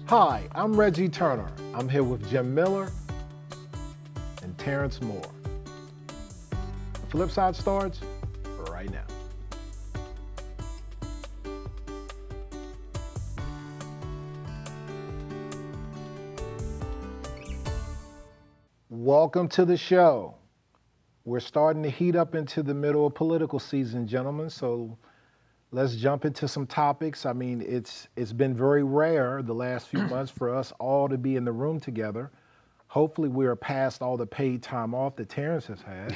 Hi, I'm Reggie Turner. I'm here with Jim Miller and Terrence Moore. The FlipSide starts right now. Welcome to the show. We're starting to heat up into the middle of political season, gentlemen, so let's jump into some topics. I mean, it's been very rare the last few months for us all to be in the room together. Hopefully we are past all the paid time off that Terrence has had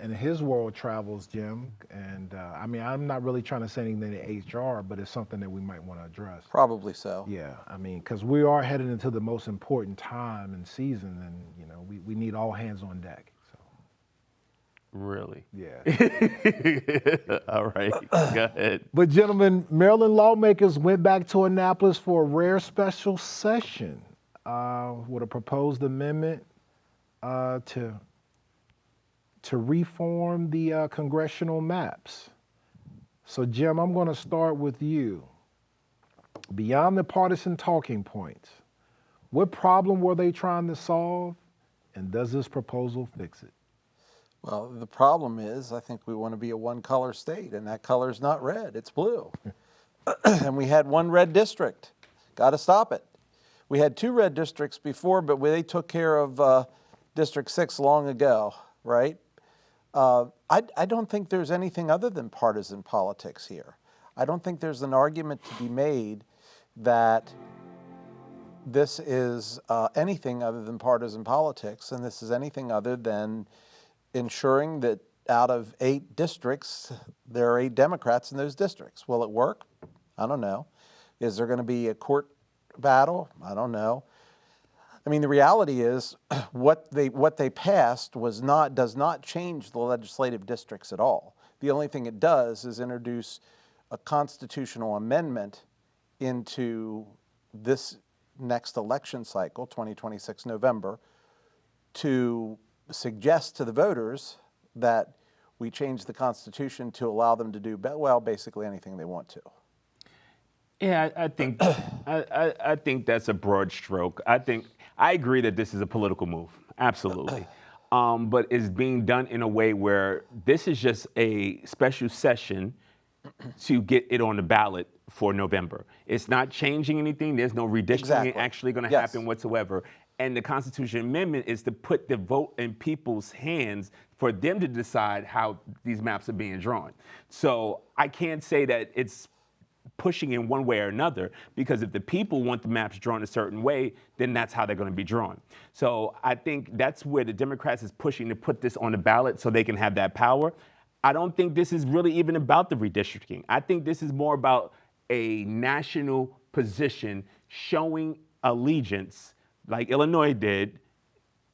and his world travels, Jim. And I mean, I'm not really trying to say anything to HR, but it's something that we might want to address. Probably so. Yeah, I mean, because we are headed into the most important time and season, and you know, we need all hands on deck. So. Really? Yeah. All right, go ahead. But gentlemen, Maryland lawmakers went back to Annapolis for a rare special session with a proposed amendment to reform the congressional maps. So Jim, I'm going to start with you. Beyond the partisan talking points, what problem were they trying to solve, and does this proposal fix it? Well, the problem is, I think we want to be a one-color state, and that color is not red, it's blue. And we had one red district. Got to stop it. We had two red districts before, but they took care of District 6 long ago, right? I don't think there's anything other than partisan politics here. I don't think there's an argument to be made that this is anything other than partisan politics, and this is anything other than ensuring that out of 8 districts, there are 8 Democrats in those districts. Will it work? I don't know. Is there going to be a court battle? I don't know. I mean, the reality is what they passed does not change the legislative districts at all. The only thing it does is introduce a constitutional amendment into this next election cycle, 2026 November, to suggest to the voters that we change the Constitution to allow them to do, well, basically anything they want to. Yeah, I think I think that's a broad stroke. I agree that this is a political move, absolutely. But it's being done in a way where this is just a special session to get it on the ballot for November. It's not changing anything. There's no redistricting actually going to happen whatsoever. And the Constitution Amendment is to put the vote in people's hands for them to decide how these maps are being drawn. So I can't say that it's pushing in one way or another, because if the people want the maps drawn a certain way, then that's how they're going to be drawn. So I think that's where the Democrats is pushing to put this on the ballot so they can have that power. I don't think this is really even about the redistricting. I think this is more about a national position showing allegiance, like Illinois did,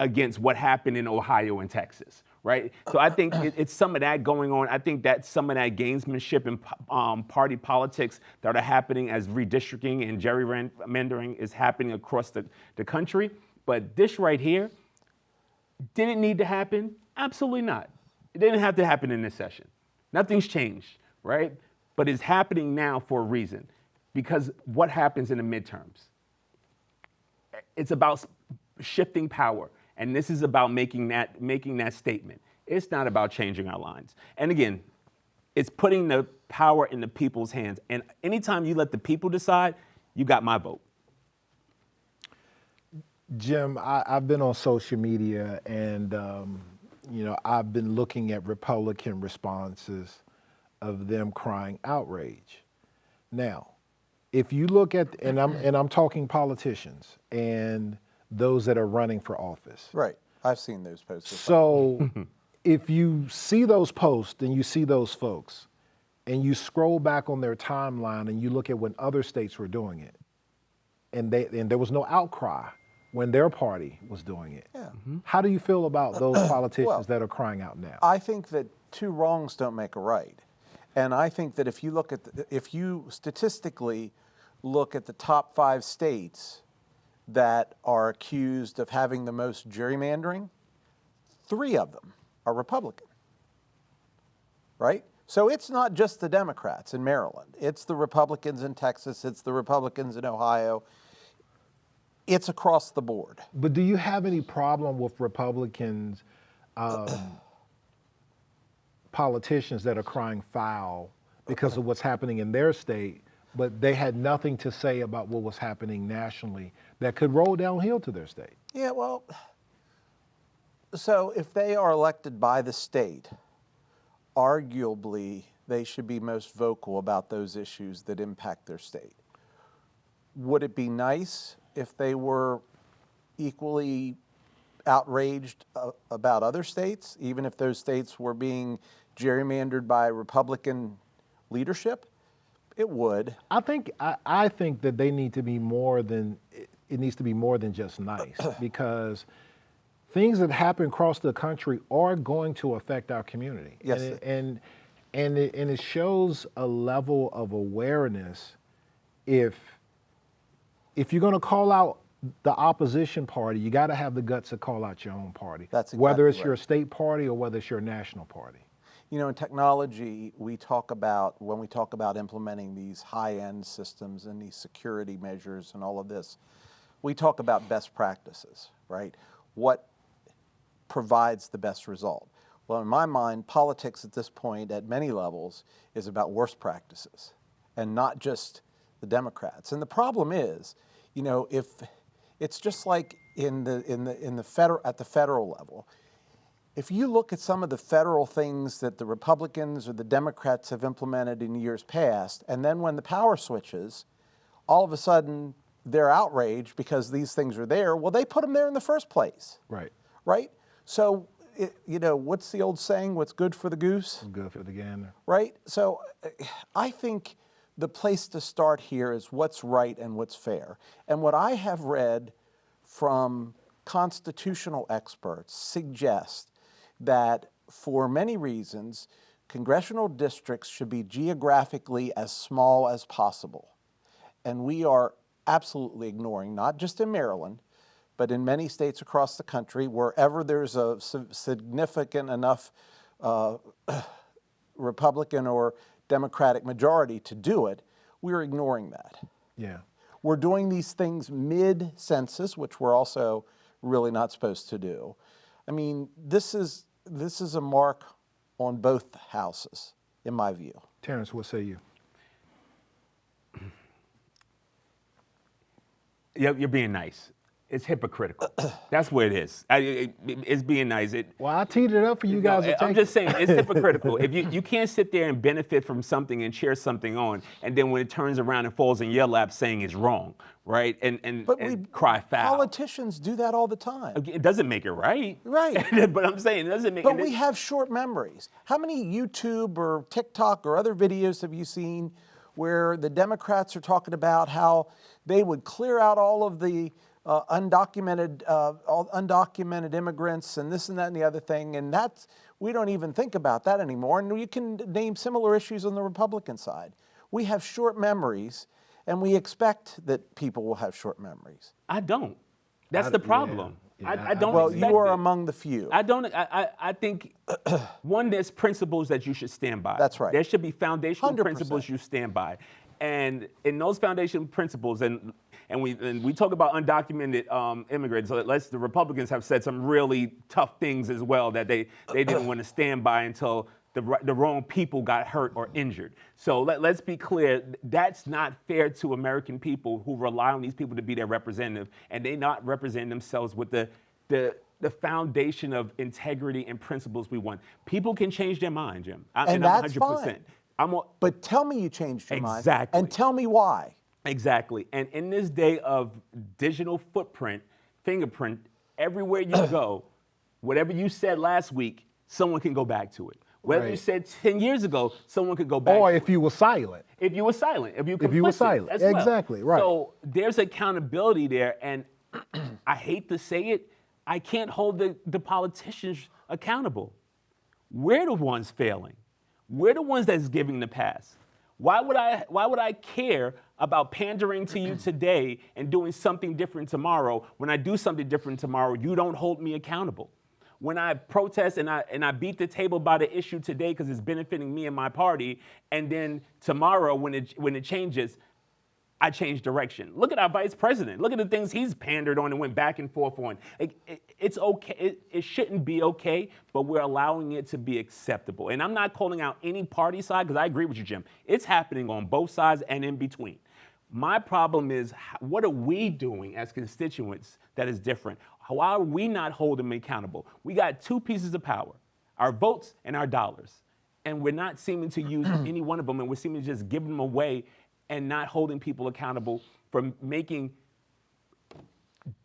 against what happened in Ohio and Texas, right? So I think it's some of that going on. I think that some of that gamesmanship and party politics that are happening as redistricting and gerrymandering is happening across the country. But this right here, did it need to happen? Absolutely not. It didn't have to happen in this session. Nothing's changed, right? But it's happening now for a reason, because what happens in the midterms? It's about shifting power, and this is about making that statement. It's not about changing our lines. And again, it's putting the power in the people's hands. And anytime you let the people decide, you got my vote. Jim, I've been on social media, and you know, I've been looking at Republican responses of them crying outrage. Now, if you look at, and I'm talking politicians and those that are running for office. Right, I've seen those posts. So if you see those posts and you see those folks and you scroll back on their timeline and you look at when other states were doing it, and there was no outcry when their party was doing it. Yeah. How do you feel about those politicians that are crying out now? I think that 2 wrongs don't make a right. And I think that if you statistically look at the top 5 states that are accused of having the most gerrymandering, 3 of them are Republican, right? So it's not just the Democrats in Maryland. It's the Republicans in Texas. It's the Republicans in Ohio. It's across the board. But do you have any problem with Republicans, politicians that are crying foul because of what's happening in their state, but they had nothing to say about what was happening nationally that could roll downhill to their state? Yeah, well, so if they are elected by the state, arguably they should be most vocal about those issues that impact their state. Would it be nice if they were equally outraged about other states, even if those states were being gerrymandered by Republican leadership? It would. I think that they need to be more than, it needs to be more than just nice, because things that happen across the country are going to affect our community. Yes. And it shows a level of awareness. If you're going to call out the opposition party, you got to have the guts to call out your own party. That's whether it's exactly your right. state party or whether it's your national party. You know, in technology, when we talk about implementing these high-end systems and these security measures and all of this, we talk about best practices, right? What provides the best result? Well, in my mind, politics at this point, at many levels, is about worst practices, and not just the Democrats. And the problem is, you know, if it's just like at the federal level. If you look at some of the federal things that the Republicans or the Democrats have implemented in years past, and then when the power switches, all of a sudden they're outraged because these things are there. Well, they put them there in the first place. Right. Right? So, you know, what's the old saying? What's good for the goose? Good for the gander. Right? So I think the place to start here is what's right and what's fair. And what I have read from constitutional experts suggests that for many reasons, congressional districts should be geographically as small as possible. And we are absolutely ignoring, not just in Maryland, but in many states across the country, wherever there's a significant enough Republican or Democratic majority to do it, we're ignoring that. Yeah. We're doing these things mid-census, which we're also really not supposed to do. I mean, this is a mark on both houses, in my view. Terrence, what say you? You're being nice. It's hypocritical. That's what it is. It's being nice. Well, I teed it up for you guys to take. I'm just saying, it's hypocritical. If you can't sit there and benefit from something and cheer something on, and then when it turns around and falls in your lap saying it's wrong, right? And cry foul. Politicians do that all the time. It doesn't make it right. Right. But I'm saying it doesn't make But it. we have short memories. How many YouTube or TikTok or other videos have you seen where the Democrats are talking about how they would clear out all of the undocumented immigrants and this and that and the other thing, and we don't even think about that anymore. And you can name similar issues on the Republican side. We have short memories, and we expect that people will have short memories. I don't. That's the problem. Yeah. I don't. Well, expect you are it. among the few. I don't. I think one, there's principles that you should stand by. That's right. There should be foundational 100%. principles you stand by, and in those foundational principles, and we talk about undocumented immigrants. So the Republicans have said some really tough things as well that they didn't want to stand by until the wrong people got hurt or injured. So let's be clear, that's not fair to American people who rely on these people to be their representative, and they not represent themselves with the foundation of integrity and principles we want. People can change their mind, Jim. And that's 100%. Fine. But tell me you changed your mind. Exactly. And tell me why. Exactly. And in this day of digital footprint, fingerprint, everywhere you go, whatever you said last week, someone can go back to it. Whether you said 10 years ago, someone could go back. Or if you were silent. If you were silent. If you were silent. as well. Exactly, right. So there's accountability there, and I hate to say it, I can't hold the politicians accountable. We're the ones failing. We're the ones that's giving the pass. Why would I care about pandering to you today and doing something different tomorrow? When I do something different tomorrow, you don't hold me accountable. When I protest and I beat the table by the issue today because it's benefiting me and my party, and then tomorrow when it changes, I changed direction. Look at our vice president. Look at the things he's pandered on and went back and forth on. It's okay. It shouldn't be okay, but we're allowing it to be acceptable. And I'm not calling out any party side, because I agree with you, Jim. It's happening on both sides and in between. My problem is, what are we doing as constituents that is different? Why are we not holding them accountable? We got two pieces of power, our votes and our dollars. And we're not seeming to use any one of them, and we're seeming to just give them away and not holding people accountable for making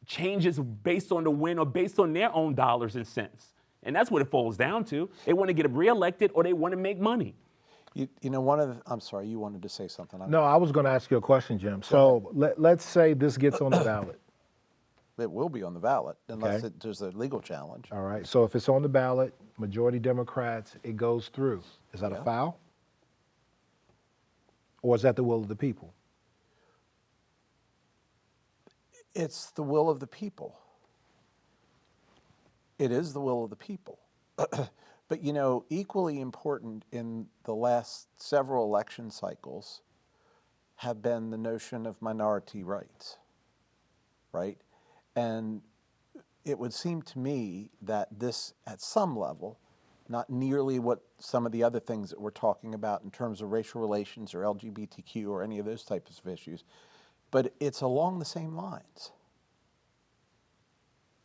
changes based on the win or based on their own dollars and cents. And that's what it falls down to. They want to get reelected or they want to make money. You know, I'm sorry, you wanted to say something. No, I was going to ask you a question, Jim. So let's say this gets on the ballot. It will be on the ballot unless Okay. there's a legal challenge. All right. So if it's on the ballot, majority Democrats, it goes through. Is that a foul? Or is that the will of the people? It's the will of the people. It is the will of the people. But, you know, equally important in the last several election cycles have been the notion of minority rights, right? And it would seem to me that this, at some level, not nearly what some of the other things that we're talking about in terms of racial relations or LGBTQ or any of those types of issues, but it's along the same lines.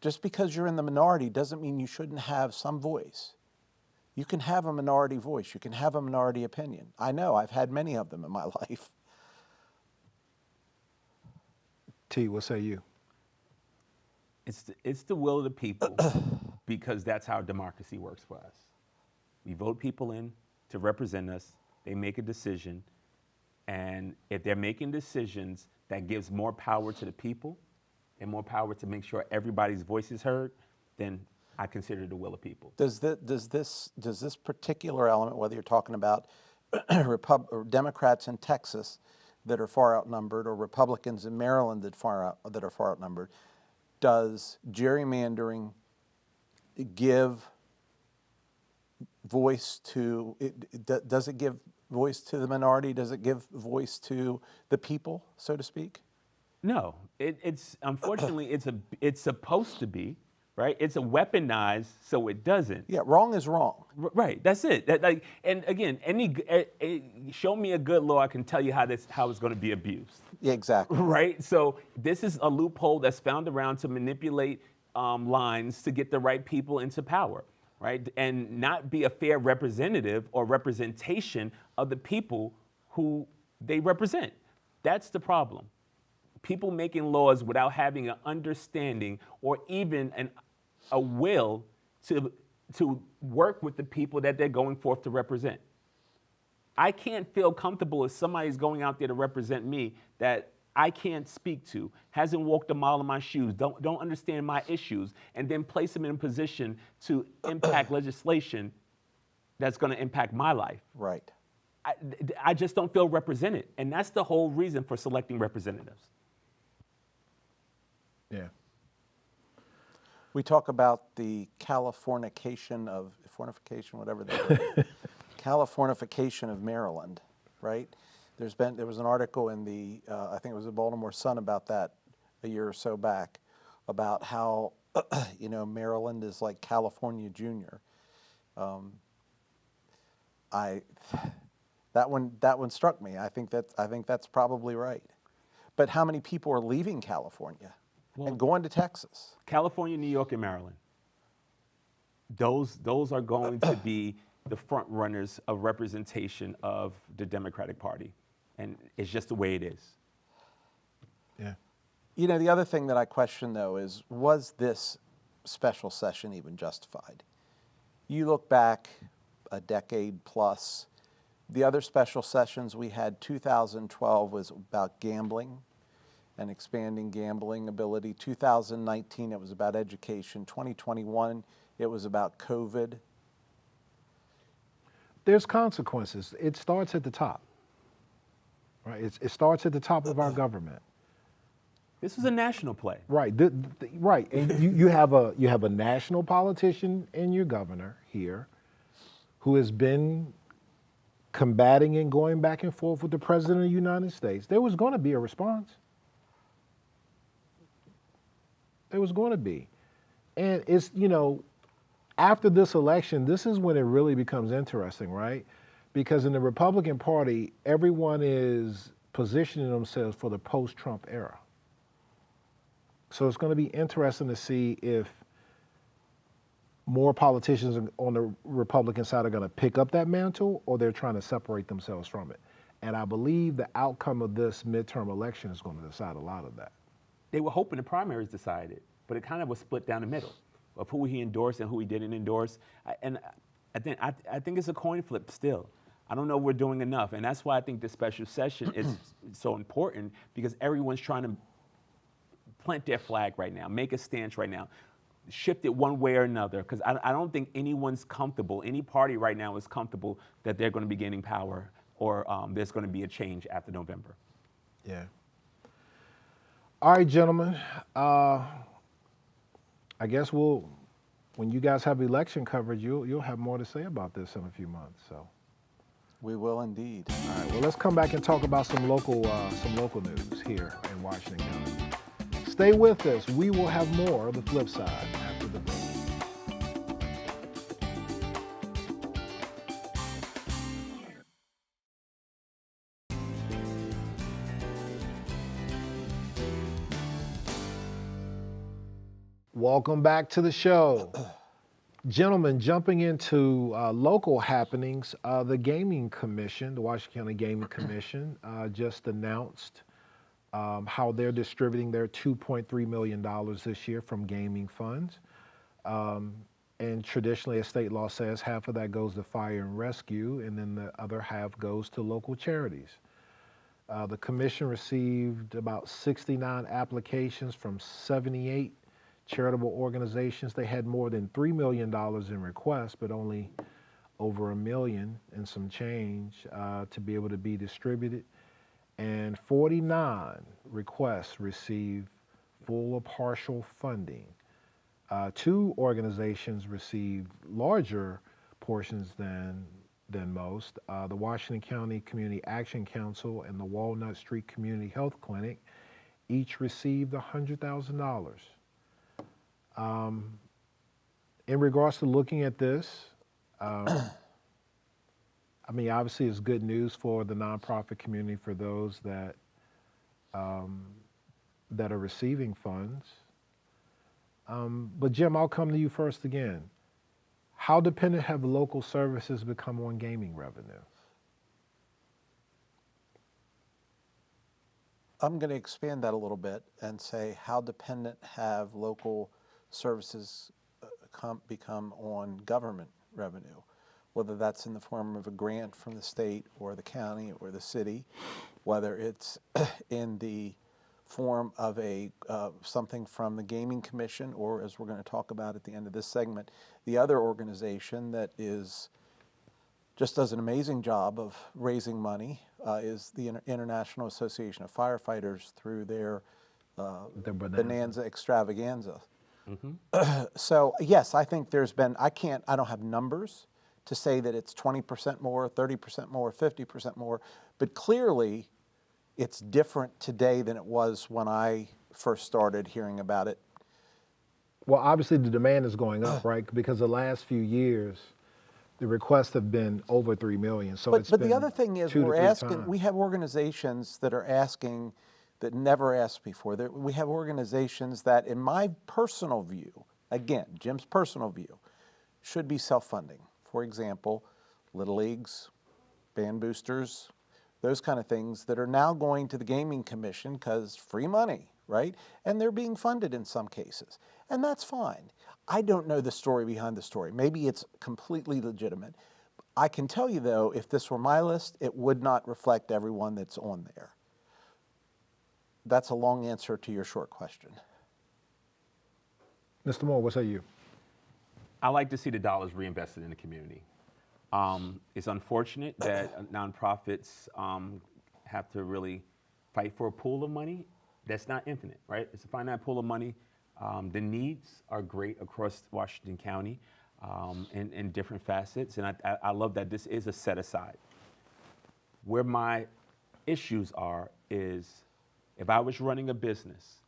Just because you're in the minority doesn't mean you shouldn't have some voice. You can have a minority voice. You can have a minority opinion. I know, I've had many of them in my life. T, what say you? It's the will of the people because that's how democracy works for us. We vote people in to represent us. They make a decision. And if they're making decisions that gives more power to the people and more power to make sure everybody's voice is heard, then I consider it the will of people. Does this particular element, whether you're talking about or Democrats in Texas that are far outnumbered or Republicans in Maryland that are far outnumbered, does gerrymandering give voice to, does it give voice to the minority? Does it give voice to the people, so to speak? No, it's unfortunately it's supposed to be, right? It's a weaponized, so it doesn't. Yeah, wrong is wrong. Right, that's it. And again, show me a good law, I can tell you how it's going to be abused. Yeah, exactly. Right. So this is a loophole that's found around to manipulate lines to get the right people into power, right? And not be a fair representative or representation of the people who they represent. That's the problem. People making laws without having an understanding or even a will to work with the people that they're going forth to represent. I can't feel comfortable if somebody's going out there to represent me that I can't speak to, hasn't walked a mile in my shoes, don't understand my issues, and then place them in a position to impact legislation that's going to impact my life. Right. I just don't feel represented, and that's the whole reason for selecting representatives. Yeah. We talk about the Californication of, whatever that is, Californification of Maryland, right? There was an article in the, I think it was the Baltimore Sun about that a year or so back, about how, you know, Maryland is like California Junior. That one struck me. I think that's probably right. But how many people are leaving California and going to Texas? California, New York, and Maryland. Those are going to be the front runners of representation of the Democratic Party. And it's just the way it is. Yeah. You know, the other thing that I question, though, is was this special session even justified? You look back a decade plus, the other special sessions we had, 2012 was about gambling and expanding gambling ability. 2019, it was about education. 2021, it was about COVID. There's consequences. It starts at the top. Right. It starts at the top of our government. This was a national play. Right. Right. And you have a national politician in your governor here who has been combating and going back and forth with the President of the United States, there was going to be a response. There was going to be. And it's, after this election, this is when it really becomes interesting, right? Because in the Republican Party, everyone is positioning themselves for the post-Trump era. So it's going to be interesting to see if more politicians on the Republican side are going to pick up that mantle or they're trying to separate themselves from it. And I believe the outcome of this midterm election is going to decide a lot of that. They were hoping the primaries decided, but it kind of was split down the middle of who he endorsed and who he didn't endorse. I think it's a coin flip still. I don't know if we're doing enough, and that's why I think this special session is so important, because everyone's trying to plant their flag right now, make a stance right now, shift it one way or another, because I don't think anyone's comfortable, any party right now is comfortable that they're going to be gaining power or there's going to be a change after November. Yeah. All right, gentlemen. I guess when you guys have election coverage, you'll have more to say about this in a few months. So We will indeed. all right, well, let's come back and talk about some local news here in Washington County. Stay with us. We will have more of the flip side after the break. Welcome back to the show. Gentlemen, jumping into local happenings, the Gaming Commission, the Washington County Gaming Commission, just announced how they're distributing their $2.3 million this year from gaming funds. And traditionally, as state law says, half of that goes to fire and rescue, and then the other half goes to local charities. The commission received about 69 applications from 78 charitable organizations. They had more than $3 million in requests, but only over $1 million and some change to be able to be distributed. And 49 requests received full or partial funding. 2 organizations received larger portions than most. The Washington County Community Action Council and the Walnut Street Community Health Clinic each received $100,000. In regards to looking at this, I mean, obviously it's good news for the nonprofit community, for those that that are receiving funds. But Jim, I'll come to you first again. How dependent have local services become on gaming revenue? I'm going to expand that a little bit and say, how dependent have local services become on government revenue, whether that's in the form of a grant from the state or the county or the city, whether it's in the form of something from the Gaming Commission, or, as we're going to talk about at the end of this segment, the other organization that just does an amazing job of raising money is the International Association of Firefighters through their Bonanza Extravaganza. Mm-hmm. So yes, I think there's been, I don't have numbers to say that it's 20% more, 30% more, 50% more, but clearly it's different today than it was when I first started hearing about it. Well, obviously the demand is going up, right? Because the last few years, the requests have been over 3 million. So but the other thing is, we're asking, we have organizations that are asking that never asked before. We have organizations that, in my personal view, again, Jim's personal view, should be self-funding. For example, Little Leagues, band boosters, those kind of things that are now going to the Gaming Commission because free money, right? And they're being funded in some cases. And that's fine. I don't know the story behind the story. Maybe it's completely legitimate. I can tell you, though, if this were my list, it would not reflect everyone that's on there. That's a long answer to your short question. Mr. Moore, what say you? I like to see the dollars reinvested in the community. It's unfortunate that nonprofits have to really fight for a pool of money that's not infinite, right? It's a finite pool of money. The needs are great across Washington County in different facets, and I love that this is a set aside. Where my issues are is if I was running a business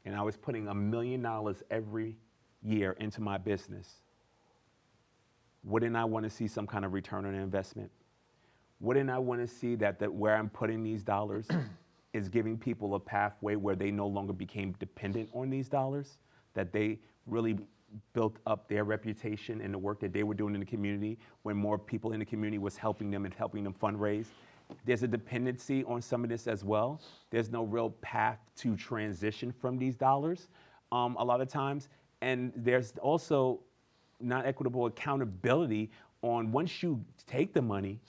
and I was putting $1 million every year into my business, wouldn't I want to see some kind of return on investment? Wouldn't I want to see that where I'm putting these dollars is giving people a pathway where they no longer became dependent on these dollars, that they really built up their reputation and the work that they were doing in the community when more people in the community was helping them and helping them fundraise? There's a dependency on some of this as well. There's no real path to transition from these dollars a lot of times. And there's also not equitable accountability on once you take the money,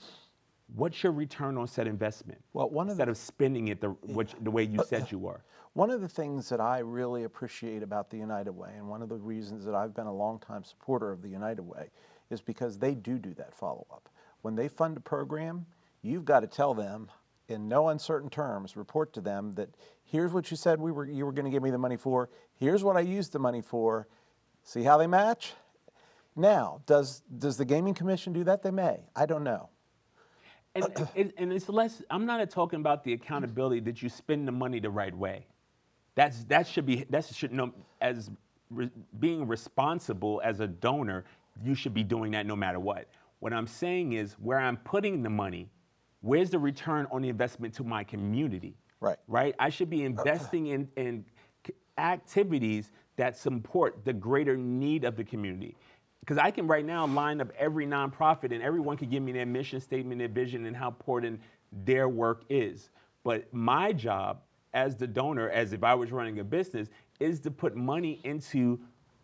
what's your return on said investment? Well, instead of spending it the way you said you were. One of the things that I really appreciate about the United Way, and one of the reasons that I've been a longtime supporter of the United Way, is because they do that follow-up. When they fund a program, you've got to tell them in no uncertain terms, report to them that here's what you said you were going to give me the money for, here's what I used the money for, see how they match? Now, does the Gaming Commission do that? They may. I don't know. And it's less, I'm not talking about the accountability that you spend the money the right way. Being responsible as a donor, you should be doing that no matter what. What I'm saying is where I'm putting the money, where's the return on the investment to my community? Right. Right? I should be investing in activities that support the greater need of the community. Because I can right now line up every nonprofit and everyone can give me their mission statement, their vision, and how important their work is. But my job as the donor, as if I was running a business, is to put money into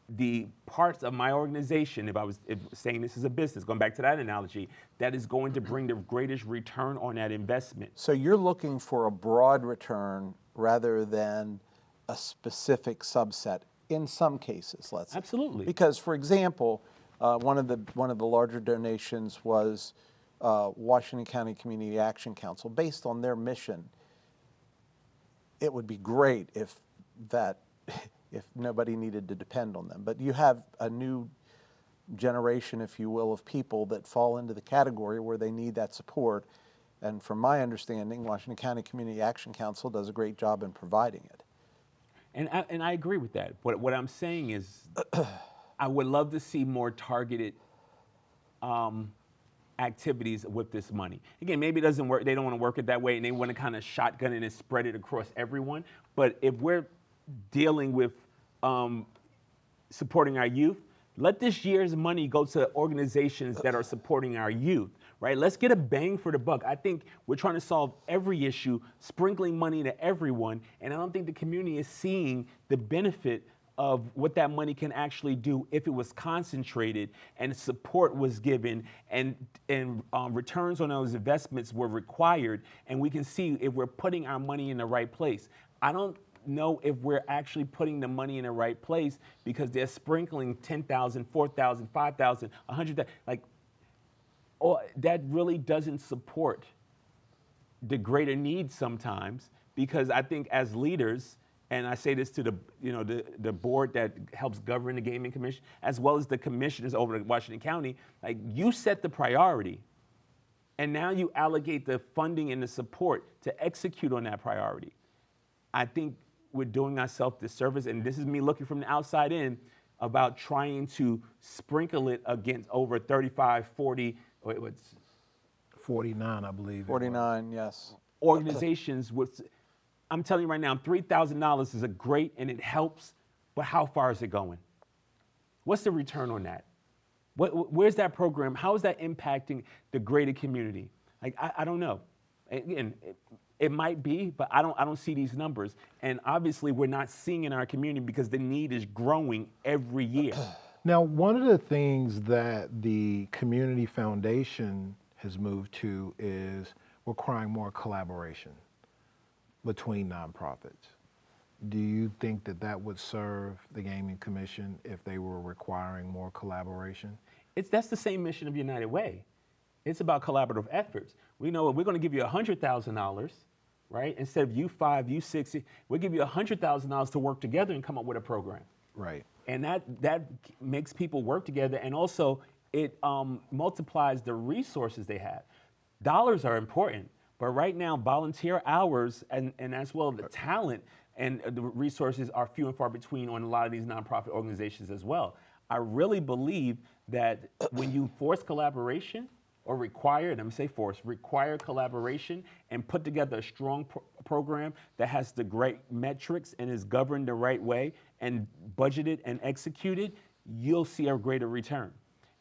the parts of my organization, if saying this is a business, going back to that analogy, that is going to bring the greatest return on that investment. So you're looking for a broad return rather than a specific subset in some cases, let's say. Absolutely. Because, for example, one of the larger donations was Washington County Community Action Council. Based on their mission, it would be great if nobody needed to depend on them. But you have a new generation, if you will, of people that fall into the category where they need that support. And from my understanding, Washington County Community Action Council does a great job in providing it. And I agree with that. But what I'm saying is I would love to see more targeted activities with this money. Again, maybe it doesn't work. They don't want to work it that way, and they want to kind of shotgun it and spread it across everyone. But if we're dealing with supporting our youth, let this year's money go to organizations that are supporting our youth, right? Let's get a bang for the buck. I think we're trying to solve every issue, sprinkling money to everyone, and I don't think the community is seeing the benefit of what that money can actually do if it was concentrated and support was given and returns on those investments were required, and we can see if we're putting our money in the right place. I don't know if we're actually putting the money in the right place because they're sprinkling 10,000, 4,000, 5,000, 100,000. That really doesn't support the greater needs sometimes, because I think as leaders, and I say this to the board that helps govern the Gaming Commission, as well as the commissioners over at Washington County, you set the priority, and now you allocate the funding and the support to execute on that priority. I think we're doing ourselves disservice, and this is me looking from the outside in, about trying to sprinkle it against over 35, 40, what's 49, I believe. 49, yes. Organizations with, I'm telling you right now, $3,000 is a great and it helps, but how far is it going? What's the return on that? Where's that program? How is that impacting the greater community? I don't know. Again, it might be, but I don't see these numbers. And obviously we're not seeing in our community because the need is growing every year. Now, one of the things that the Community Foundation has moved to is requiring more collaboration between nonprofits. Do you think that would serve the Gaming Commission if they were requiring more collaboration? That's the same mission of United Way. It's about collaborative efforts. We know we're going to give you $100,000, right? Instead of you 5, you 6, we'll give you $100,000 to work together and come up with a program. Right. And that makes people work together, and also it multiplies the resources they have. Dollars are important, But right now, volunteer hours and as well the talent and the resources are few and far between on a lot of these nonprofit organizations as well. I really believe that when you force collaboration or require, and I'm gonna say force, require collaboration and put together a strong program that has the great metrics and is governed the right way and budgeted and executed, you'll see a greater return.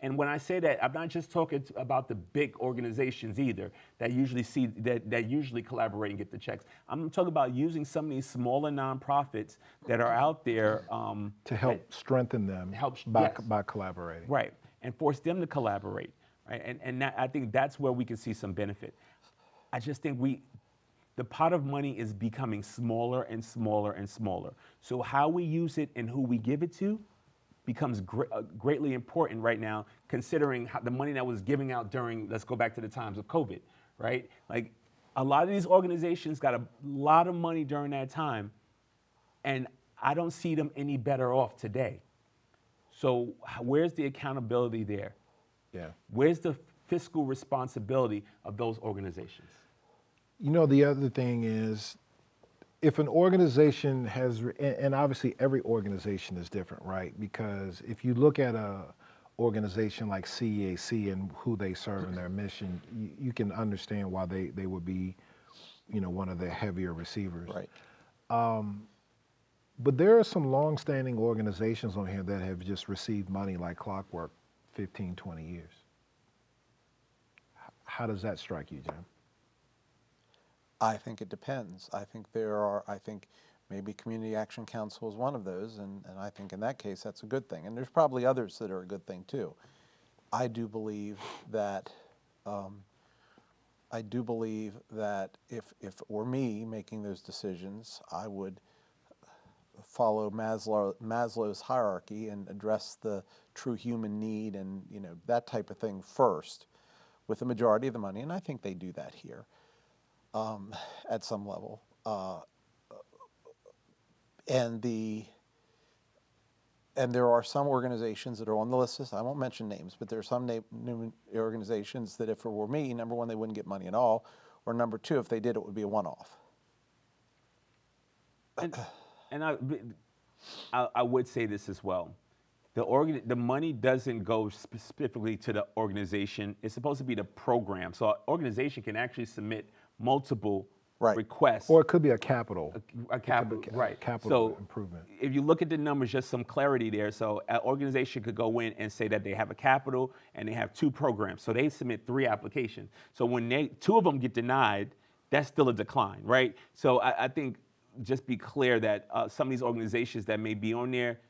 And when I say that, I'm not just talking about the big organizations either that usually collaborate and get the checks. I'm talking about using some of these smaller nonprofits that are out there to help strengthen them by collaborating. Right, and force them to collaborate. Right, and I think that's where we can see some benefit. I just think the pot of money is becoming smaller and smaller and smaller. So how we use it and who we give it to becomes greatly important right now, considering the money that was giving out during, let's go back to the times of COVID, right? Like a lot of these organizations got a lot of money during that time, and I don't see them any better off today. So where's the accountability there? Yeah. Where's the fiscal responsibility of those organizations? You know, the other thing is, if an organization has, and obviously every organization is different, right? Because if you look at a organization like CEAC and who they serve and their mission, you can understand why they would be, you know, one of the heavier receivers. Right. But there are some long-standing organizations on here that have just received money like clockwork 15, 20 years. How does that strike you, Jim? I think it depends. I think maybe Community Action Council is one of those, and I think in that case that's a good thing. And there's probably others that are a good thing too. I do believe that if it were me making those decisions, I would follow Maslow's hierarchy and address the true human need and that type of thing first, with the majority of the money, and I think they do that here. At some level, and there are some organizations that are on the list. I won't mention names, but there are some new organizations that, if it were me, number one, they wouldn't get money at all, or number two, if they did, it would be a one-off. And I would say this as well. The money doesn't go specifically to the organization. It's supposed to be the program. So an organization can actually submit multiple requests. Or it could be a capital. A capital, right. Capital improvement. If you look at the numbers, just some clarity there. So an organization could go in and say that they have a capital and they have 2 programs. So they submit 3 applications. So when 2 of them get denied, that's still a decline, right? So I think just be clear that some of these organizations that may be on there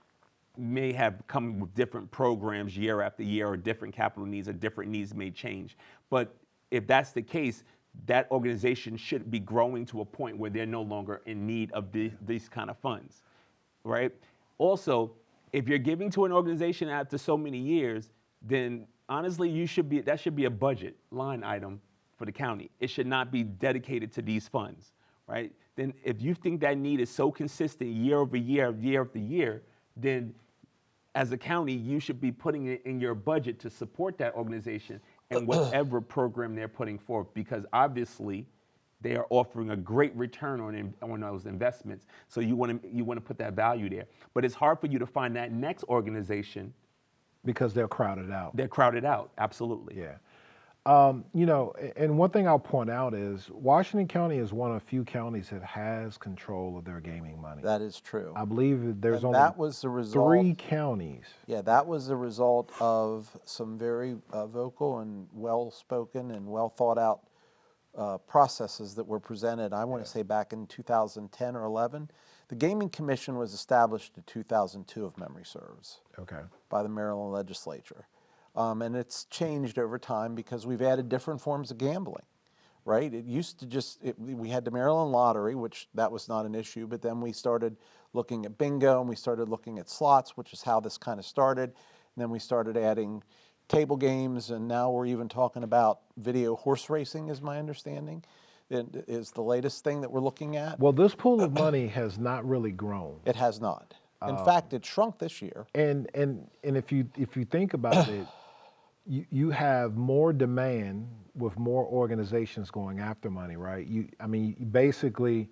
may have come with different programs year after year, or different capital needs, or different needs may change. But if that's the case, that organization should be growing to a point where they're no longer in need of these kind of funds, right? Also, if you're giving to an organization after so many years, then honestly, that should be a budget line item for the county. It should not be dedicated to these funds, right? Then if you think that need is so consistent year over year, year after year, then as a county, you should be putting it in your budget to support that organization and whatever program they're putting forth, because obviously they are offering a great return on those investments. So you want to put that value there. But it's hard for you to find that next organization because they're crowded out. They're crowded out, absolutely. Yeah. And one thing I'll point out is Washington County is one of the few counties that has control of their gaming money. That is true. I believe there's only that was the result, 3 counties. Yeah, that was the result of some very vocal and well-spoken and well-thought-out processes that were presented, I want to say back in 2010 or 11. The Gaming Commission was established in 2002, if memory serves, by the Maryland legislature. And it's changed over time because we've added different forms of gambling, right? It used to we had the Maryland lottery, which that was not an issue, but then we started looking at bingo and we started looking at slots, which is how this kind of started. And then we started adding table games, and now we're even talking about video horse racing, is my understanding. It is the latest thing that we're looking at. Well, this pool of money has not really grown. It has not. In fact, it shrunk this year. And if you think about it, you have more demand with more organizations going after money, right? I mean, basically,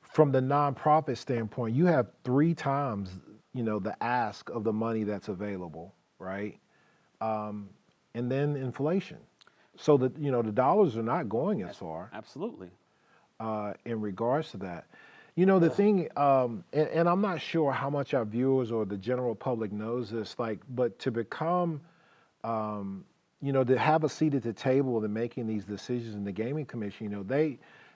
from the nonprofit standpoint, you have 3 times, the ask of the money that's available, right? And then inflation. So that, the dollars are not going as far Absolutely. in regards to that. The thing, and I'm not sure how much our viewers or the general public knows this, but to become, to have a seat at the table in making these decisions in the Gaming Commission,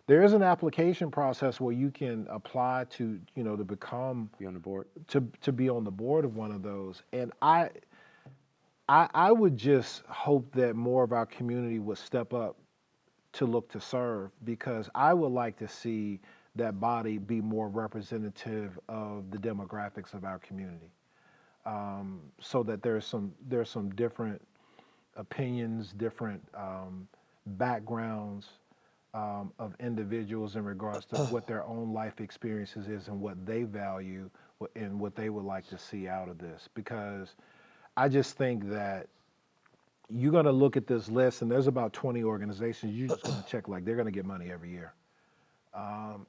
there is an application process where you can apply to, to become, Be on the board. to be on the board of one of those. And I would just hope that more of our community would step up to look to serve, because I would like to see that body be more representative of the demographics of our community, so that there's some different opinions, different backgrounds of individuals in regards to what their own life experiences is and what they value and what they would like to see out of this. Because I just think that you're going to look at this list and there's about 20 organizations. You're just going to check like they're going to get money every year.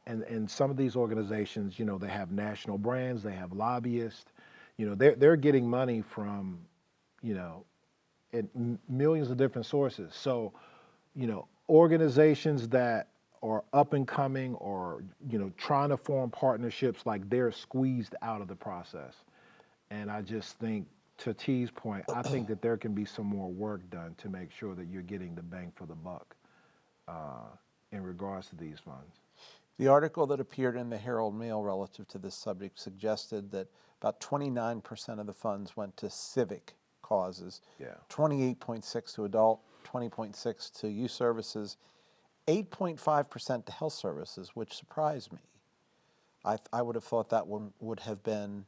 And some of these organizations, they have national brands, they have lobbyists, they're getting money from, millions of different sources. So, organizations that are up and coming or, trying to form partnerships, like they're squeezed out of the process. And I just think, to T's point, I think that there can be some more work done to make sure that you're getting the bang for the buck in regards to these funds. The article that appeared in the Herald Mail relative to this subject suggested that about 29% of the funds went to civic causes, 28.6 to adult, 20.6 to youth services, 8.5% to health services, which surprised me. I would have thought that one would have been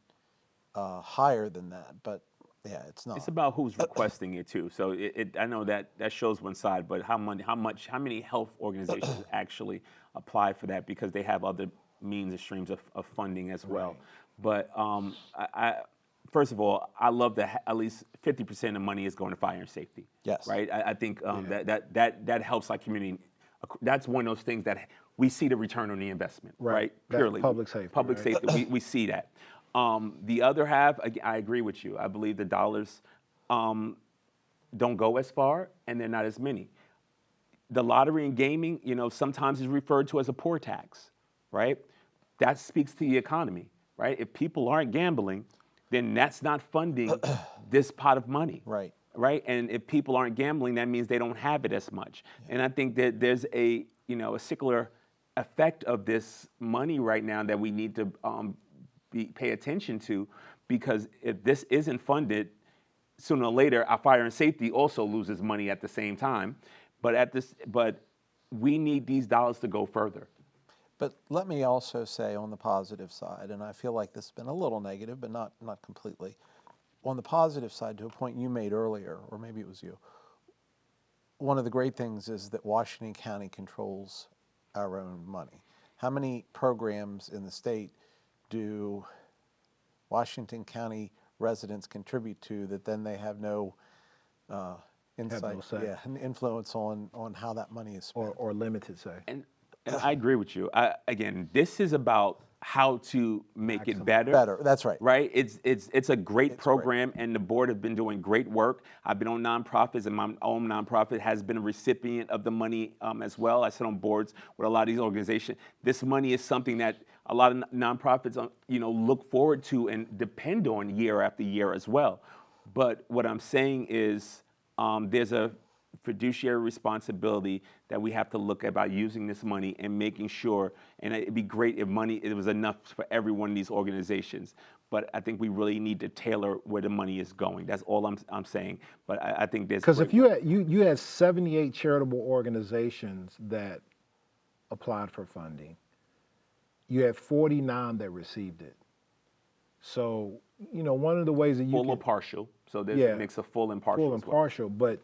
higher than that, but yeah, it's not. It's about who's requesting it too. So I know that shows one side, but how many health organizations actually apply for that, because they have other means and streams of funding as well. But first of all, I love that at least 50% of money is going to fire and safety. Yes. Right. I think that helps our community. That's one of those things that we see the return on the investment. Right. Purely public safety. Public safety. We see that. The other half, I agree with you. I believe the dollars don't go as far, and they're not as many. The lottery and gaming, sometimes is referred to as a poor tax, right? That speaks to the economy, right? If people aren't gambling, then that's not funding this pot of money. Right. Right? And if people aren't gambling, that means they don't have it as much. Yeah. And I think that there's a secular effect of this money right now that we need to pay attention to, because if this isn't funded, sooner or later, our fire and safety also loses money at the same time. But we need these dollars to go further. But let me also say on the positive side, and I feel like this has been a little negative, but not completely. On the positive side, to a point you made earlier, or maybe it was you, one of the great things is that Washington County controls our own money. How many programs in the state do Washington County residents contribute to that then they have no insight, influence on how that money is spent? Or limited say. And I agree with you. Again, this is about how to make it better. Better, that's right. Right? It's a great program, and the board have been doing great work. I've been on nonprofits, and my own nonprofit has been a recipient of the money as well. I sit on boards with a lot of these organizations. This money is something that a lot of nonprofits, look forward to and depend on year after year as well. But what I'm saying is, there's a fiduciary responsibility that we have to look about using this money and making sure, and it'd be great if it was enough for every one of these organizations. But I think we really need to tailor where the money is going. That's all I'm saying. But I think there's, because if you had 78 charitable organizations that applied for funding, you had 49 that received it. So one of the ways that you full or partial. So there's a mix of full and partial. Full and partial, but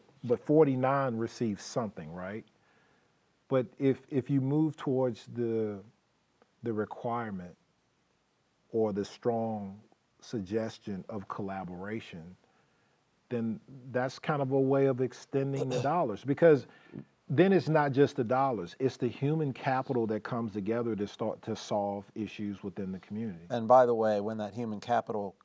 49 received something, right? But if you move towards the requirement or the strong suggestion of collaboration, then that's kind of a way of extending the dollars, because then it's not just the dollars, it's the human capital that comes together to start to solve issues within the community. And by the way, when that human capital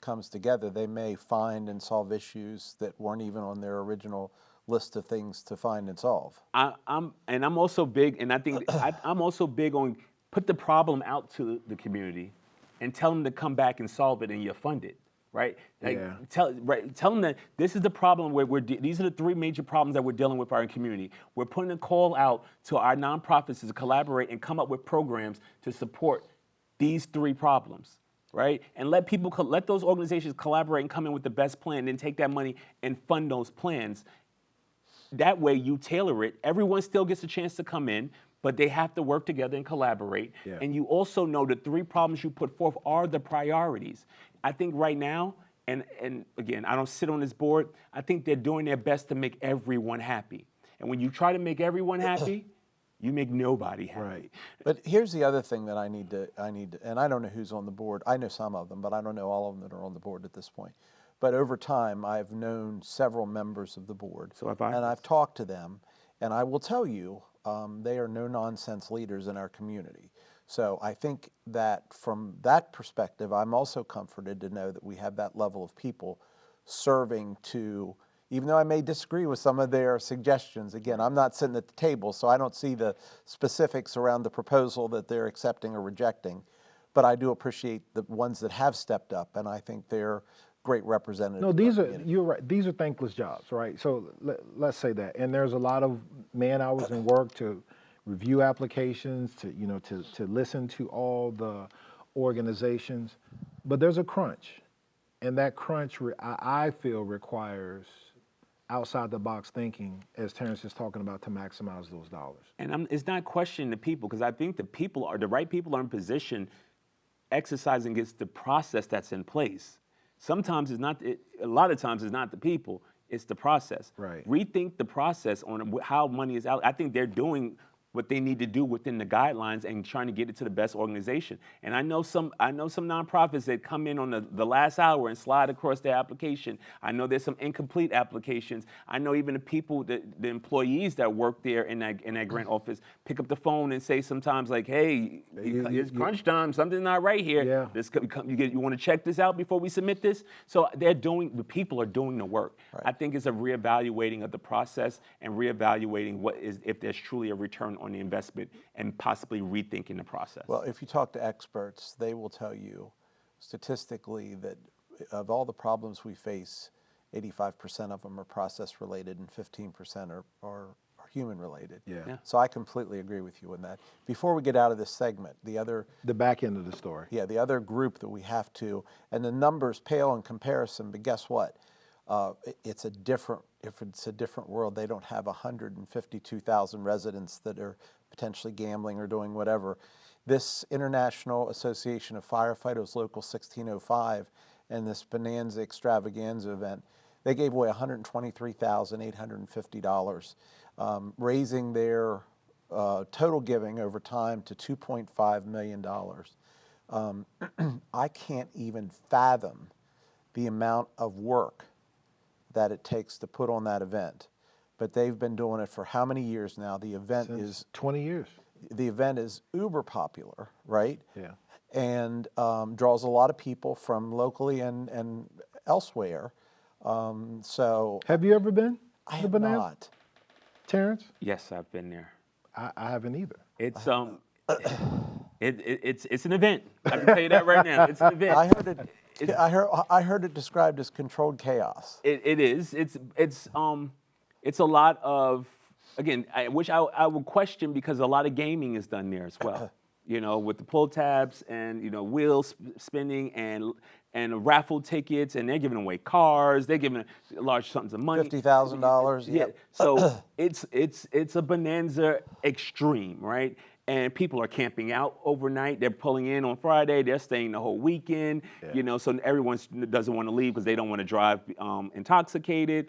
comes together, they may find and solve issues that weren't even on their original list of things to find and solve. I'm also big, and I think I'm also big on put the problem out to the community, and tell them to come back and solve it, and you fund it, right? Like, Yeah. Tell them that this is the problem where these are the three major problems that we're dealing with our community. We're putting a call out to our nonprofits to collaborate and come up with programs to support these three problems, right? And let those organizations collaborate and come in with the best plan, and then take that money and fund those plans. That way you tailor it. Everyone still gets a chance to come in, but they have to work together and collaborate. Yeah. And you also know the three problems you put forth are the priorities. I think right now, and again, I don't sit on this board, I think they're doing their best to make everyone happy. And when you try to make everyone happy, you make nobody happy. Right. But here's the other thing that I need to, and I don't know who's on the board. I know some of them, but I don't know all of them that are on the board at this point. But over time, I've known several members of the board. So have I. And I've talked to them, and I will tell you, they are no-nonsense leaders in our community. So I think that from that perspective, I'm also comforted to know that we have that level of people serving to, even though I may disagree with some of their suggestions, again, I'm not sitting at the table, so I don't see the specifics around the proposal that they're accepting or rejecting, but I do appreciate the ones that have stepped up, and I think they're great representatives. No, you're right. These are thankless jobs, right? So let's say that. And there's a lot of man hours and work to review applications, to listen to all the organizations. But there's a crunch. And that crunch, I feel, requires outside the box thinking, as Terrence is talking about, to maximize those dollars. And it's not questioning the people, because I think the right people are in position exercising against the process that's in place. Sometimes it's not, a lot of times it's not the people, it's the process. Right. Rethink the process on how money is out. I think they're doing what they need to do within the guidelines and trying to get it to the best organization. And I know some nonprofits that come in on the last hour and slide across their application. I know there's some incomplete applications. I know even the people, the employees that work there in that grant office pick up the phone and say sometimes like, hey, it's crunch time, something's not right here. Yeah. You want to check this out before we submit this? So the people are doing the work. Right. I think it's a reevaluating of the process and reevaluating if there's truly a return on the investment, and possibly rethinking the process. Well, if you talk to experts, they will tell you statistically that of all the problems we face, 85% of them are process related and 15% are human related. Yeah. So I completely agree with you on that. Before we get out of this segment, the back end of the story. Yeah, the other group that we have to, and the numbers pale in comparison, but guess what? It's a different world. They don't have 152,000 residents that are potentially gambling or doing whatever. This International Association of Firefighters Local 1605 and this Bonanza Extravaganza event, they gave away $123,850, raising their total giving over time to $2.5 million. I can't even fathom the amount of work that it takes to put on that event. But they've been doing it for how many years now? The event Since 20 years. The event is uber popular, right? Yeah. And draws a lot of people from locally and elsewhere. So Have you ever been? I to have Bonanza? not. Terrence? Yes, I've been there. I haven't either. It's it's an event. I can tell you that right now. It's an event. I heard it described as controlled chaos. It is. It's a lot of, again, which I would question, because a lot of gaming is done there as well. With the pull tabs and wheel spinning and raffle tickets, and they're giving away cars. They're giving large sums of money. $50,000. Yeah. So it's a bonanza extreme, right? And people are camping out overnight. They're pulling in on Friday. They're staying the whole weekend. Yeah. So everyone doesn't want to leave because they don't want to drive intoxicated.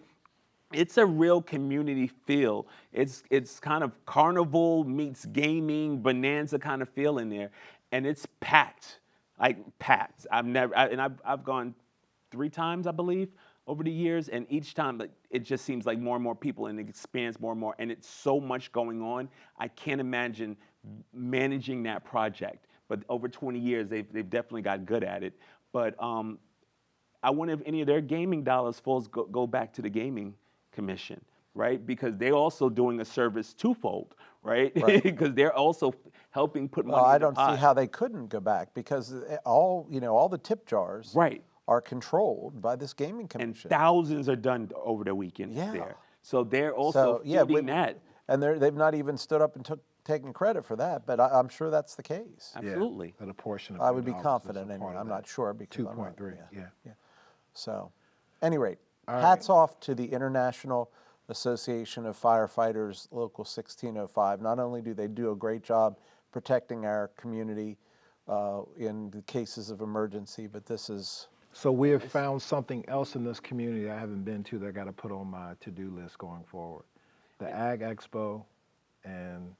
It's a real community feel. It's kind of carnival meets gaming, bonanza kind of feel in there, and it's packed, like packed. I've gone 3 times, I believe, over the years, and each time like, it just seems like more and more people, and it expands more and more, and it's so much going on. I can't imagine managing that project. But over 20 years, they've definitely got good at it. But I wonder if any of their gaming dollars go back to the gaming commission, right? Because they're also doing a service twofold, right? Because they're also helping put money Well, I in the don't pot. see how they couldn't go back because all the tip jars Right. are controlled by this gaming And commission. thousands are done over the weekend Yeah. there. So they're also feeding that. And they've not even stood up and taken credit for that, but I'm sure that's the case. Absolutely. That a portion of I their would be dollars is confident a anyway. part of I'm that. not sure because I'm not- 2.3, yeah. So, any rate, All hats off to the International Association of Firefighters, Local 1605. Not only do they do a great job protecting our community in the cases of emergency, but this is, So we have found something else in this community I haven't been to that I got to put on my to-do list going forward. The Ag Expo and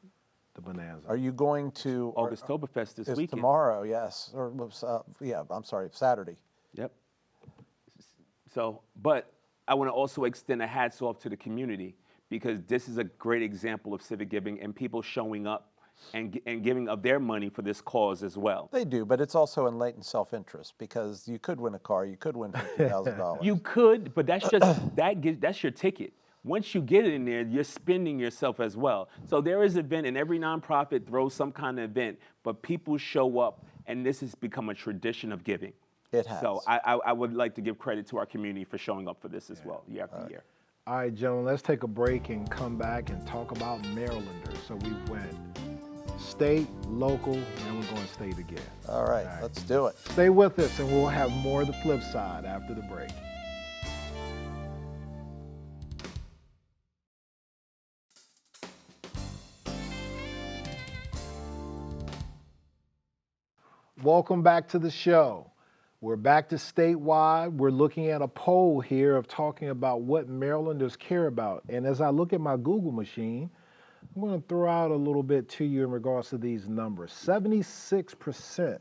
the Bonanza. are you going to? August-Toberfest this It's weekend. tomorrow, yes, or I'm sorry, Saturday. Yep. So, but I want to also extend a hats off to the community because this is a great example of civic giving and people showing up and giving of their money for this cause as well. They do, but it's also in latent self-interest because you could win a car, you could win $50,000. You could, but that's just that's your ticket. Once you get it in there, you're spending yourself as well. So there is an event, and every nonprofit throws some kind of event, but people show up, and this has become a tradition of giving. It has. So I would like to give credit to our community for showing up for this as well, year after year. All right, gentlemen, let's take a break and come back and talk about Marylanders. So we went state, local, and we're going state again. All right, let's do it. Stay with us, and we'll have more of the flip side after the break. Welcome back to the show. We're back to statewide. We're looking at a poll here of talking about what Marylanders care about. And as I look at my Google machine, I'm going to throw out a little bit to you in regards to these numbers. 76%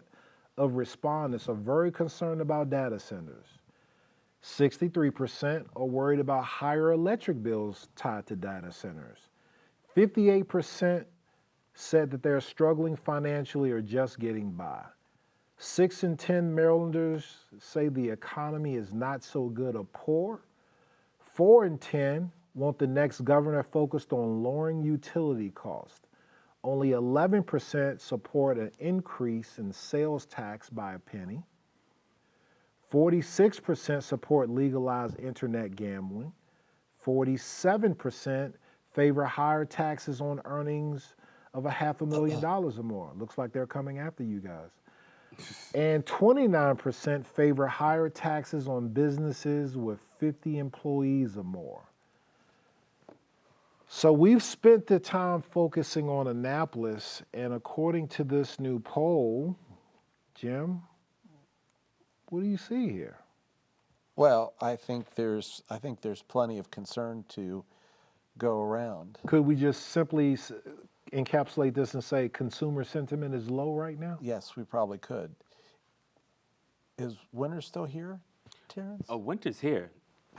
of respondents are very concerned about data centers. 63% are worried about higher electric bills tied to data centers. 58% said that they're struggling financially or just getting by. 6 in 10 Marylanders say the economy is not so good or poor. 4 in 10 want the next governor focused on lowering utility costs. Only 11% support an increase in sales tax by a penny. 46% support legalized internet gambling. 47% favor higher taxes on earnings of $500,000 or more. Looks like they're coming after you guys. And 29% favor higher taxes on businesses with 50 employees or more. So we've spent the time focusing on Annapolis, and according to this new poll, Jim, what do you see here? Well, I think there's plenty of concern to go around. Could we just simply encapsulate this and say consumer sentiment is low right now? Yes, we probably could. Is winter still here, Terrence? Oh, winter's here.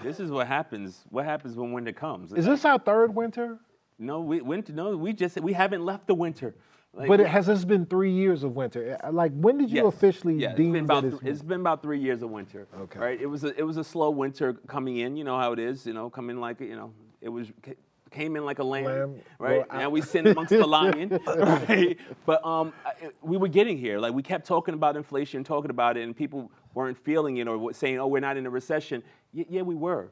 This is what happens. What happens when winter comes? Is this our third winter? No, we haven't left the winter. Like, But has this been 3 years of winter? Like, when did you yes. officially Yeah, deem that it's been about 3 years of winter. Okay. Right. It was a slow winter coming in. You know how it is. Coming like it came in like a lamb. Right. Well, now we sit amongst the lion. Right. But we were getting here. Like we kept talking about inflation, talking about it, and people weren't feeling it or saying, "Oh, we're not in a recession." Yeah, we were.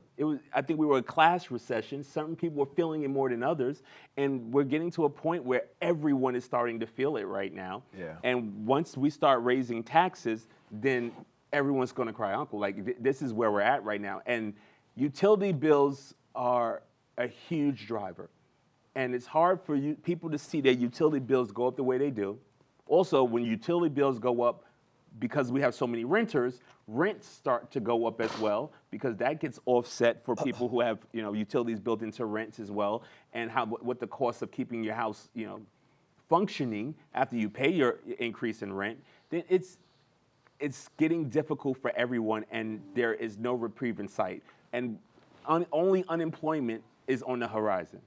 I think we were a class recession. Certain people were feeling it more than others, and we're getting to a point where everyone is starting to feel it right now. Yeah. And once we start raising taxes, then everyone's going to cry uncle. Like this is where we're at right now. And utility bills are a huge driver, and it's hard for people to see their utility bills go up the way they do. Also, when utility bills go up, because we have so many renters, rents start to go up as well because that gets offset for people who have utilities built into rents as well, and what the cost of keeping your house functioning after you pay your increase in rent. Then it's getting difficult for everyone, and there is no reprieve in sight. and only unemployment is on the horizon.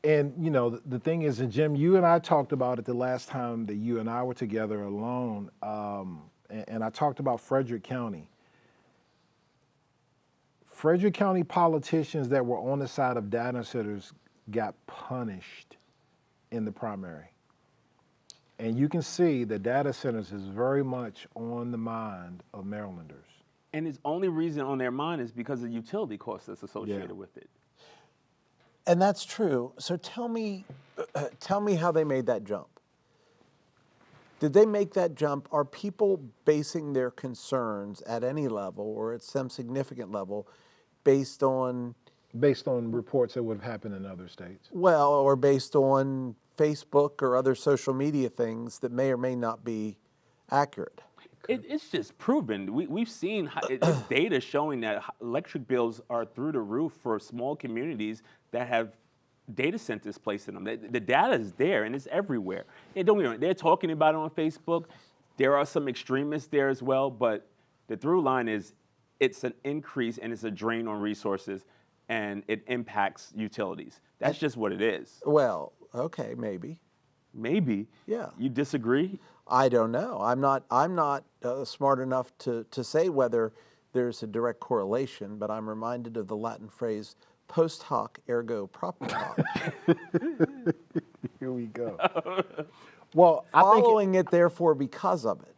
And you know, the thing is, and Jim, you and I talked about it the last time that you and I were together alone, and I talked about Frederick County. Frederick County politicians that were on the side of data centers got punished in the primary. And you can see the data centers is very much on the mind of Marylanders. And its only reason on their mind is because of the utility costs that's associated with it. And that's true. So tell me how they made that jump. Did they make that jump? Are people basing their concerns at any level or at some significant level based on Reports that would have happened in other states. well, or based on Facebook or other social media things that may or may not be accurate? It's just proven. We've seen it's data showing that electric bills are through the roof for small communities that have data centers placed in them. The data is there and it's everywhere. They're talking about it on Facebook. There are some extremists there as well, but the through line is it's an increase and it's a drain on resources and it impacts utilities. That's just what it is. Well, okay, maybe. Maybe. Yeah. You disagree? I don't know. I'm not smart enough to say whether there's a direct correlation, but I'm reminded of the Latin phrase post hoc ergo propter hoc. Here we go. Well, I think Following it, therefore, because of it.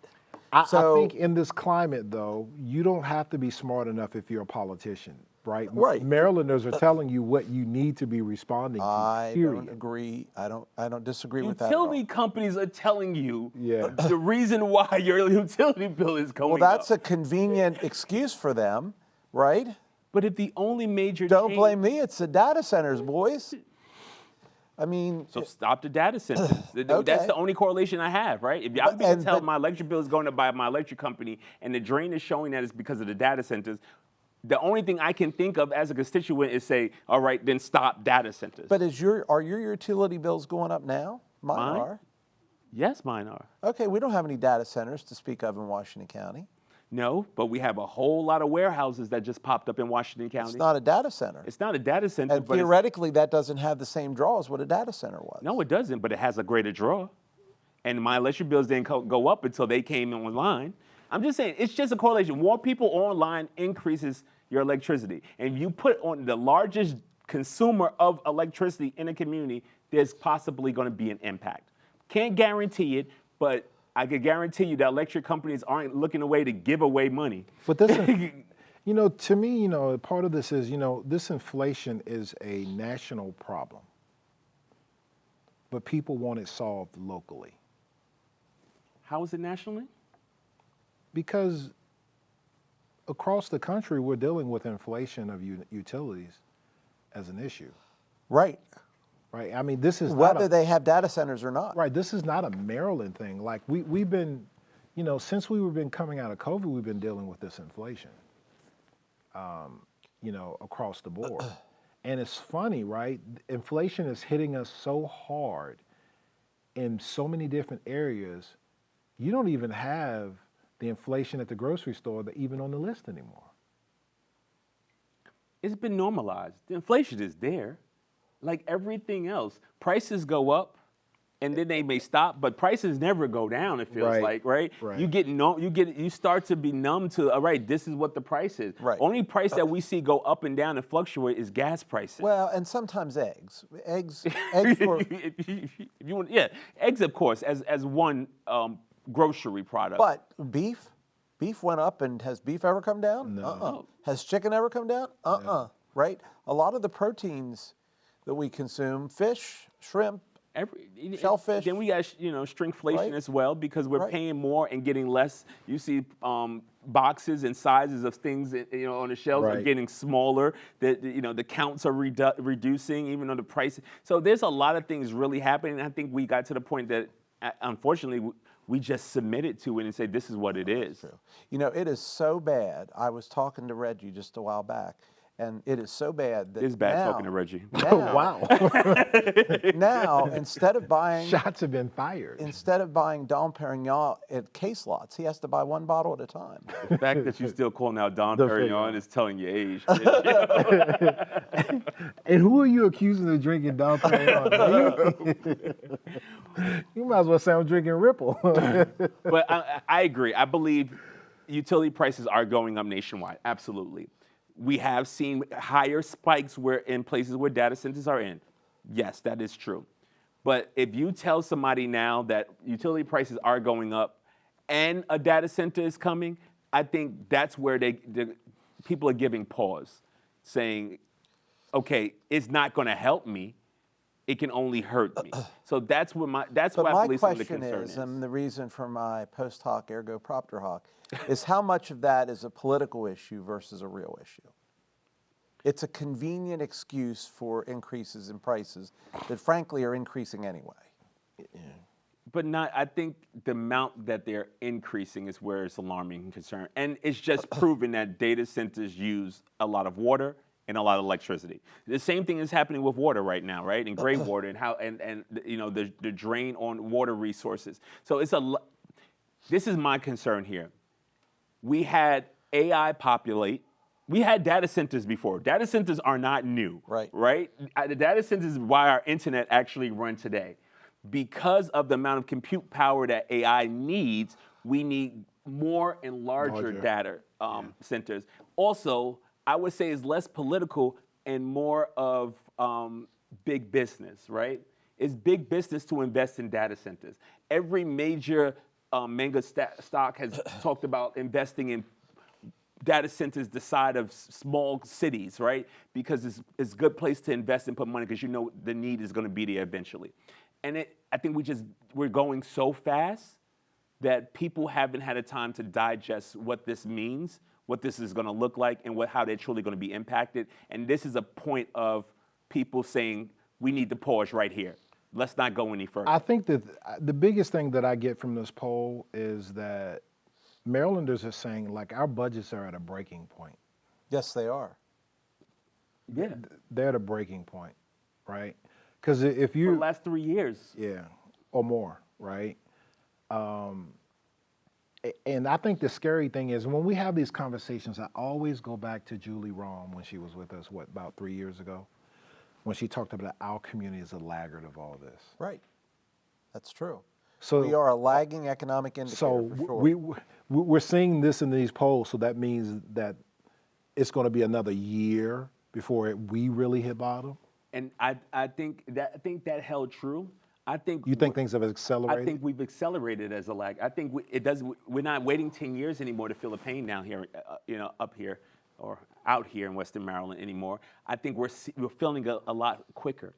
I think in this climate, though, you don't have to be smart enough if you're a politician, right? Right. Marylanders are telling you what you need to be responding to. I period. don't agree. I don't disagree with that at all. Utility companies are telling you Yeah. the reason why your utility bill is going Well, that's up. a convenient excuse for them, right? But if the only major Don't change- blame me. It's the data centers, boys. I mean, So stop the data centers. That's Okay. the only correlation I have, right? If I'm being and- tell but- my electric bill is going up by my electric company and the drain is showing that it's because of the data centers, the only thing I can think of as a constituent is say, all right, then stop data centers. but are your utility bills going up now? Mine Mine? are. Yes, mine are. Okay, we don't have any data centers to speak of in Washington County. No, but we have a whole lot of warehouses that just popped up in Washington County. It's not a data center. It's not a data center, And but it's- theoretically, that doesn't have the same draw as what a data center was. no, it doesn't, but it has a greater draw. And my electric bills didn't go up until they came online. I'm just saying, it's just a correlation. More people online increases your electricity. And if you put on the largest consumer of electricity in a community, there's possibly going to be an impact. Can't guarantee it, but I can guarantee you that electric companies aren't looking a way to give away money. But this, you know, to me, you know, part of this is, you know, this inflation is a national problem, but people want it solved locally How is it nationally? because across the country we're dealing with inflation of utilities as an issue, Right. right? I mean, this is not Whether a, they have data centers or not. right. This is not a Maryland thing. Like we've been, you know, since we've been coming out of COVID, we've been dealing with this inflation, you know, across the board. And it's funny, right? Inflation is hitting us so hard in so many different areas. You don't even have the inflation at the grocery store that even on the list anymore. It's been normalized. The inflation is there. Like everything else, prices go up and then they may stop, but prices never go down, it feels Right, like, right? right. You start to be numb to, all right, this is what the price is. Right. Only price that we see go up and down and fluctuate is gas prices. Well, and sometimes eggs. Eggs were, If you want, yeah, eggs, of course, as one grocery product. but beef went up, and has beef ever come down? No. Has chicken ever come down? Right? A lot of the proteins that we consume, fish, shrimp, shellfish. Then we got shrinkflation Right. as well because we're Right. paying more and getting less. You see boxes and sizes of things on the shelves are Right. getting smaller. The counts are reducing even though the price. So there's a lot of things really happening. I think we got to the point that unfortunately we just submitted to it and say this is what it is. You know, it is so bad. I was talking to Reggie just a while back, And it is so bad that It's bad now, talking to Reggie. now, Wow. now instead of buying Shots have been fired. Dom Perignon at case lots, he has to buy one bottle at a time. The fact that you still calling out Dom The Perignon figure. is telling your age. And who are you accusing of drinking Dom Perignon? You might as well say I'm drinking Ripple. But I agree. I believe utility prices are going up nationwide. Absolutely. We have seen higher spikes in places where data centers are in. Yes, that is true. But if you tell somebody now that utility prices are going up and a data center is coming, I think that's where the people are giving pause, saying, okay, it's not going to help me. It can only hurt me. So that's what I believe some of the question concern is, is. and the reason for my post hoc ergo propter hoc, is how much of that is a political issue versus a real issue. It's a convenient excuse for increases in prices that frankly are increasing anyway. But I think the amount that they're increasing is where it's alarming and concerned. And it's just proven that data centers use a lot of water and a lot of electricity. The same thing is happening with water right now, right? And gray water and you know the drain on water resources. So this is my concern here. We had AI populate. We had data centers before. Data centers are not new, Right. right? The data centers is why our internet actually runs today. Because of the amount of compute power that AI needs, we need more and larger data centers. Also, I would say it's less political and more of big business, right? It's big business to invest in data centers. Every major mega stock has talked about investing in data centers the size of small cities, right? Because it's a good place to invest and put money because you know the need is going to be there eventually. And I think we're going so fast that people haven't had a time to digest what this means, what this is going to look like, and how they're truly going to be impacted. And this is a point of people saying, we need to pause right here. Let's not go any further. I think that the biggest thing that I get from this poll is that Marylanders are saying, like, our budgets are at a breaking point. Yes, they are. Yeah. They're at a breaking point, right? Because if For you... the last 3 years. Yeah, or more, right? And I think the scary thing is when we have these conversations, I always go back to Julie Rahm when she was with us, about 3 years ago, when she talked about our community as a laggard of all this. Right. That's true. So We are a lagging economic indicator So for sure. we're seeing this in these polls, so that means that it's going to be another year before we really hit bottom. And I think that held true. You think things have accelerated? I think we've accelerated as a lag. I think we're not waiting 10 years anymore to feel the pain down here, up here or out here in Western Maryland anymore. I think we're feeling a lot quicker.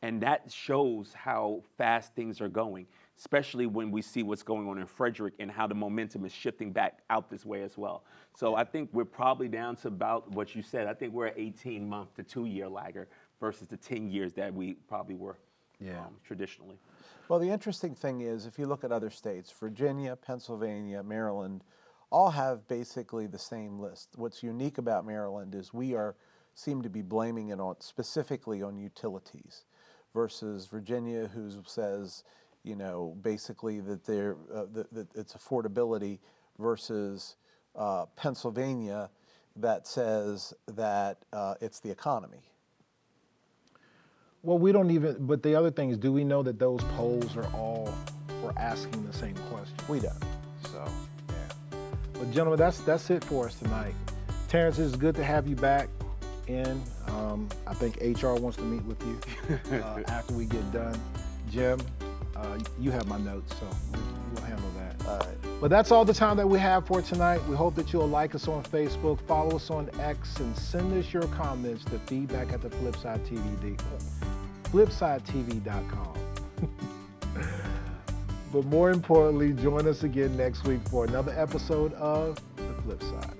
And that shows how fast things are going, especially when we see what's going on in Frederick and how the momentum is shifting back out this way as well. So I think we're probably down to about what you said. I think we're at 18-month to 2-year lagger versus the 10 years that we probably were traditionally. Well, the interesting thing is, if you look at other states, Virginia, Pennsylvania, Maryland, all have basically the same list. What's unique about Maryland is we seem to be blaming it specifically on utilities, versus Virginia, who says, basically that that it's affordability, versus Pennsylvania that says that it's the economy. Well, we don't even, but the other thing is, do we know that those polls we're asking the same question? We don't. So, yeah. But gentlemen, that's it for us tonight. Terrence, it's good to have you back in. I think HR wants to meet with you after we get done. Jim, you have my notes, so we'll handle that. All right. But that's all the time that we have for tonight. We hope that you'll like us on Facebook, follow us on X, and send us your comments to feedback@theflipsidetv. FlipSideTV.com. But more importantly, join us again next week for another episode of The Flip Side.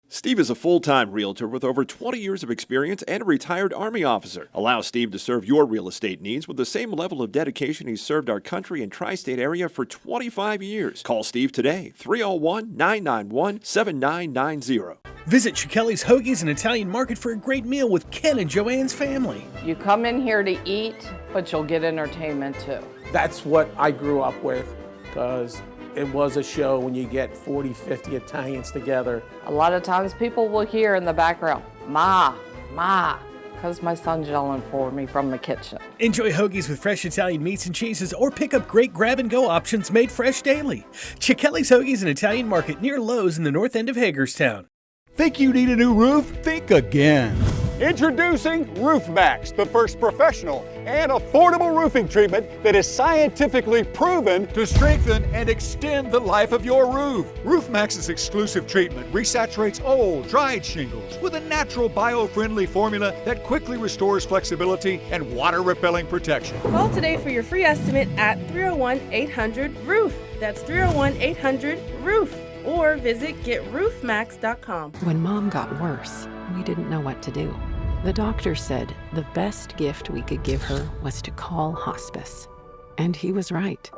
Steve is a full-time realtor with over 20 years of experience and a retired Army officer. Allow Steve to serve your real estate needs with the same level of dedication he's served our country and tri-state area for 25 years. Call Steve today, 301-991-7990. Visit Chikelli's Hoagies and Italian Market for a great meal with Ken and Joanne's family. You come in here to eat, but you'll get entertainment too. That's what I grew up with, because it was a show when you get 40, 50 Italians together. A lot of times people will hear in the background, Ma, Ma, because my son's yelling for me from the kitchen. Enjoy hoagies with fresh Italian meats and cheeses or pick up great grab-and-go options made fresh daily. Chikelli's Hoagies and Italian Market near Lowe's in the north end of Hagerstown. Think you need a new roof? Think again. Introducing RoofMax, the first professional and affordable roofing treatment that is scientifically proven To strengthen and extend the life of your roof. RoofMax's exclusive treatment resaturates old, dried shingles with a natural bio-friendly formula that quickly restores flexibility and water-repelling protection. Call today for your free estimate at 301-800-ROOF. That's 301-800-ROOF. Or visit GetRoofMax.com. When Mom got worse, we didn't know what to do. The doctor said the best gift we could give her was to call hospice. And he was right.